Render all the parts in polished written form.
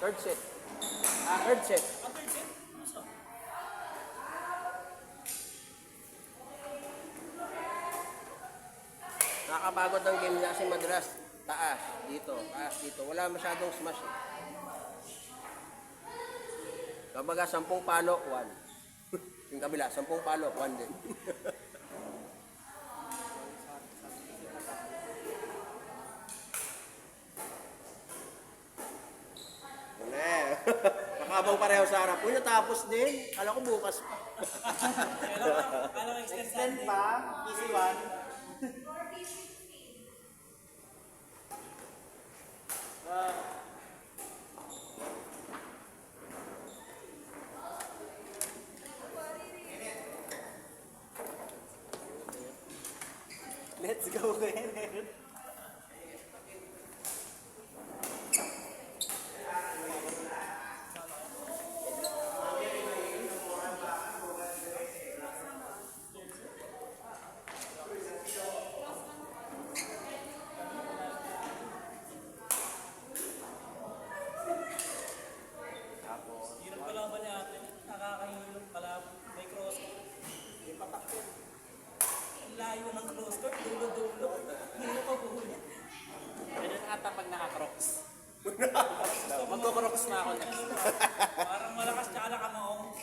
Third set. Third set. Third set? Gusto? Nakakapagod ang game niya kasi madalas taas, dito, wala masyadong smash. Kumbaga 10 palo, 1. Yung kabila, 10 palo, 1 din. Nakabang pareho sa harap. Uy, natapos din. Kala ko bukas pa. Kala ko Extend pa, easy one. Let's go, Kenneth. hirap pala ba niya ate? Nakakahilap pala. May cross. May patak ko. Ang layo ng cross court. Dulo-dulo. Hindi ko po niya. Ganun ata pag naka-crocs. Magko-crocs na ako next. Parang malakas tsaka nakamaong.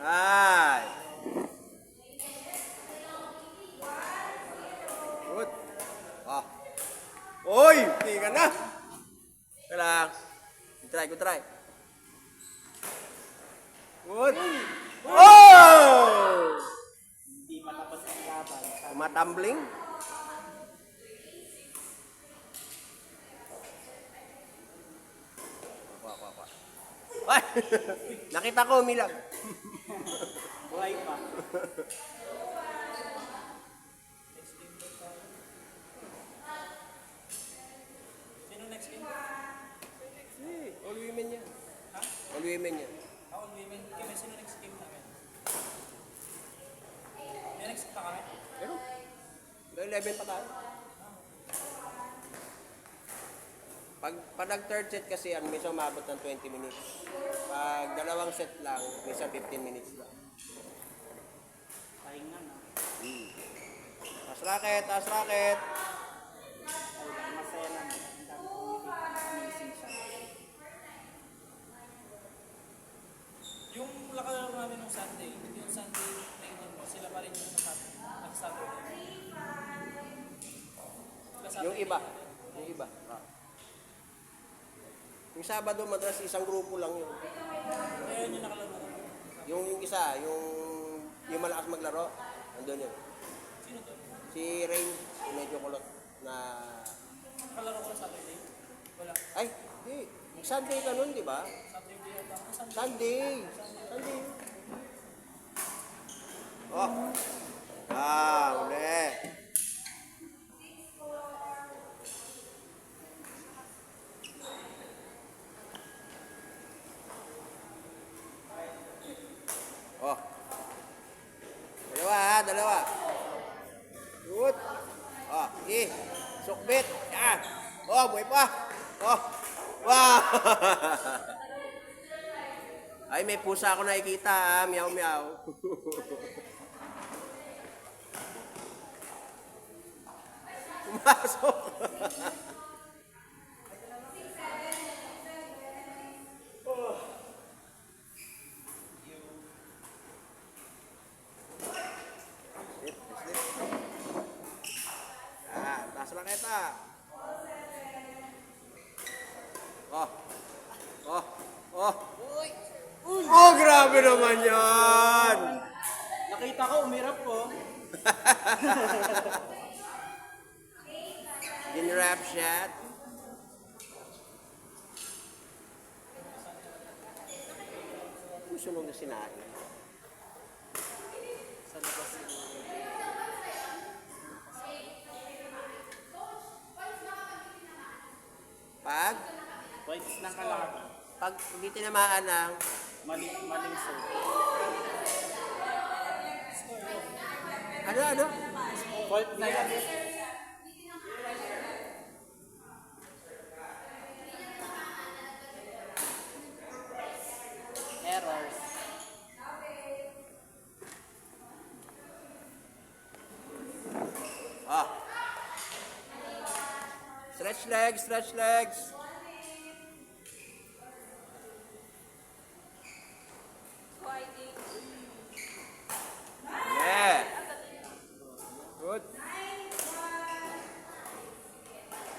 Ay! Good. Ah. Oy! Tingnan na! Kailang. Good try. Good. Oh! Hindi pa tapos ang laban. Tumatumbling. Ay! Nakita ko umilag. Buhay pa. Sino next game? All women yan. Ha? All women yan. Ako, women. Kami, sino next game namin? May next pa kami? Pero, 11 pa tayo. Pag nag-third set kasi yan, minsan umabot ng 20 minutes. Pag dalawang set lang, minsan 15 minutes lang. Pahinga na. Taas racket, taas racket. Ay, masaya naman. Ang dami amazing siya. Yung lakalaro namin nung Sunday, yung Sunday training mo, sila pa rin yung nag-Saturday. Yung iba. Yung iba. Yung Sabado, madalas isang grupo lang yun. Kaya yun yung nakalaro ko. Yung isa, yung malakas maglaro, nandun yun. Sino to? Si Rain, yung medyo kulot na... Nakalaro ko na Saturday. Wala. Ay, di. Sunday ka nun, di ba? Saturday yata. Ano Sunday? Sunday. Sunday. Oh. Ah, uli. Oh. Dalawa. Good. Oh, sukbit. Yan. Oh, buhay pa. Oh. Wow. Ay, may pusa ako nakikita, ha. Meow, meow. Pumasok. Taas lang kita. Oh, grabe naman yan. Nakita ko, umirap ko. In-wrap shot. Sunog na sinabi. Sa labas yun. Points ng kalaban. Pag hindi tinamaan ng Maling serve. ano? Fault na yan. Stretch legs, stretch legs. Yeah. Good.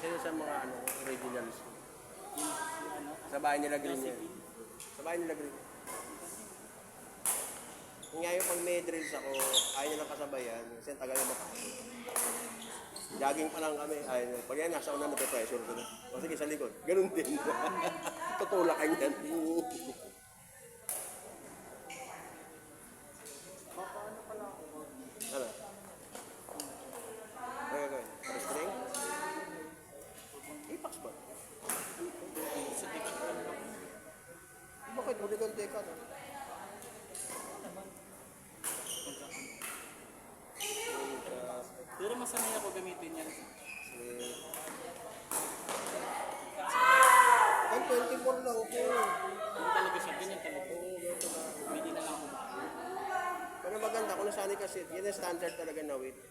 Sino sa mga originals? Sa bahay nila green yan. Sa bahay nila green. Ngayon pag may drills ako, ayaw nyo lang kasabayan kasi ang tagal na makain. Jogging pa lang kami. Ayaw, pag yan nasa una na-pressure ko na. O sige, sa likod. Ganun din. Tutulakan yan. Ano? Ano gagawin? String? Apex ba? Bakit? Buligante ka na. Pero masanay ako gamitin yan. Kan 24 lang po. Hindi talaga siya, ganyan talaga. Hindi na lang ako. Pero maganda, kung nasanay kasi, yan ang standard talaga na weight.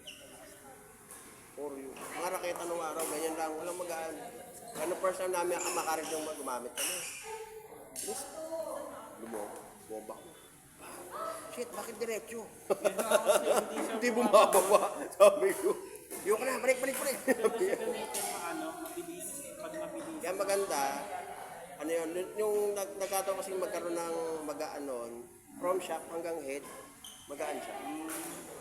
For you. Mga raketa nung araw, ganyan lang, walang magaan. Ano first time namin makarid yung gumamit kami. Yes. Bumaba ko. Shit, bakit diretso? Hindi bumababa. Sabi ko. Yung ka na, balik. Pero siya gamitin mabilis. Pag mabilis. Kaya maganda, ano yun, yung nagkataon kasi magkaroon ng magaanon, from shock hanggang head, magaan siya.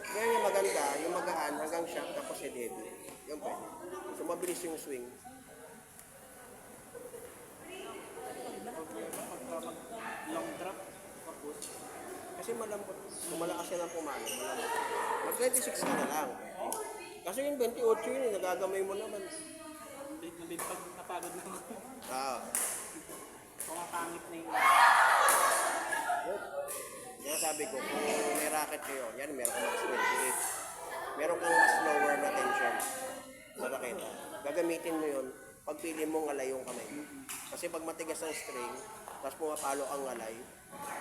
Kaya yung maganda, yung magaan hanggang shock tapos head heavy. Yung pwede. So mabilis yung swing. Long drop. Tapos. Kasi malambot. Kung malakas yan ang pumalo, malambot. Mag 26 ka na lang. Kasi yung 28 yun, nagagamay mo naman. Pag napagod na ako. Pumapangit na yung... Kaya sabi ko, kung may racket kayo, yan, meron kang mas 28. Meron kang mas lower na tension sa raketa. Gagamitin mo yun, pagpili mo ngalay yung kamay mo. Kasi pag matigas ang string, tapos pumapalo ang ngalay,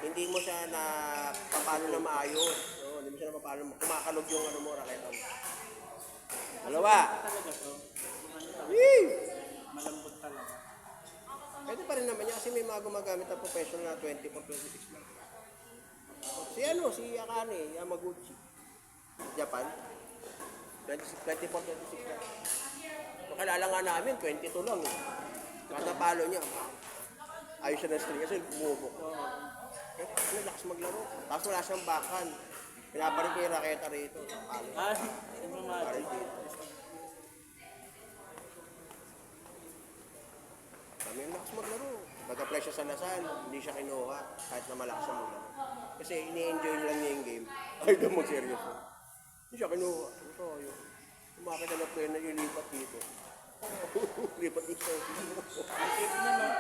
hindi mo siya na papalo na maayos. So, hindi mo siya na papalo, kumakalog yung ano mo, raketa mo. Dalawa! Talaga to. Woo! Malambot talaga. Pwede pa rin naman yan kasi may mga gumagamit na professional na 24-26 lang. Si Akane, Yamaguchi. Japan. 24-26 lang. Makalala nga namin, 22 lang. Kada palo niya. Ayos siya ng string kasi bumubok. Ano, lakas maglaro. Tapos wala siyang bakan. Pinapalit niya yung raketa rito. Palo. Palit dito. Kami ang lakas maglaro. Nag-apply siya sa Lasal, hindi siya kinuha kahit na malakas ang maglaro. Kasi ini-enjoy lang niya yung game. Ay, doon mag-seryoso. Hindi siya kinuha. So, yun. Umakit na player na ilipat dito. Lipat dito.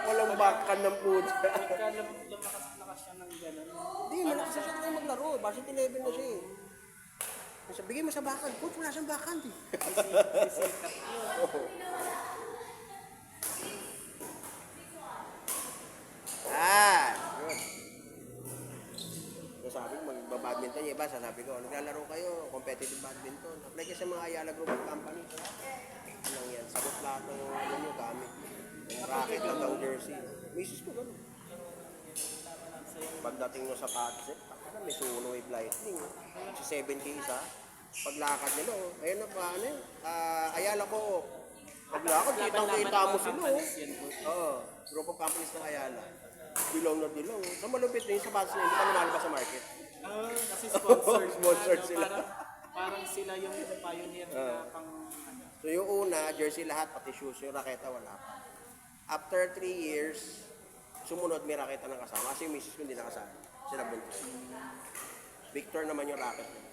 Walang bakan ng puta. Pagka lumakas siya ng gano'n. Hindi, malakas na siya talaga maglaro. Basit 11 na siya eh. Bigay mo sa bakan. Coach, wala siyang bakan. Sisikat yun. Yun. So sabi ko, magbabadminton yung iba. Sabi ko, naglalaro kayo, competitive badminton. Apply kayo sa mga Ayala Group of Company. Ano yan, sagot lahat ng ano nyo gamit. Yung racket hanggang jersey. Misis ko gano'n. Pagdating nyo sa padset, may suno wave lightning. Si 70 isa. Paglakad nila, ayun na pa, ano yun, Ayala ko. Paglakad, kitang-kita mo sila. Oo, group of companies ng Ayala. Bilong na bilong. Sa malupit na yun, sa padset hindi pa namalabas sa market. Kasi sponsored. Sponsored sila. Parang sila yung pioneer na pang ano. So yung una, jersey lahat, pati shoes, yung raketa wala pa. After 3 years, sumunod may raketa ng kasama. Kasi yung misis ko hindi nakasama. Sila buntis. Victor naman yung racket niya.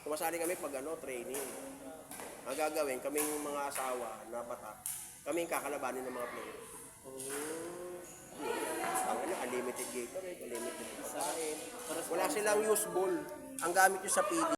Tumasali kami pag training. Ang gagawin, kaming mga asawa na bata, kaming kakalabanin ng mga players. Ang unlimited Gatorade, unlimited pagkain. Wala silang use ball. Ang gamit nyo sa PD.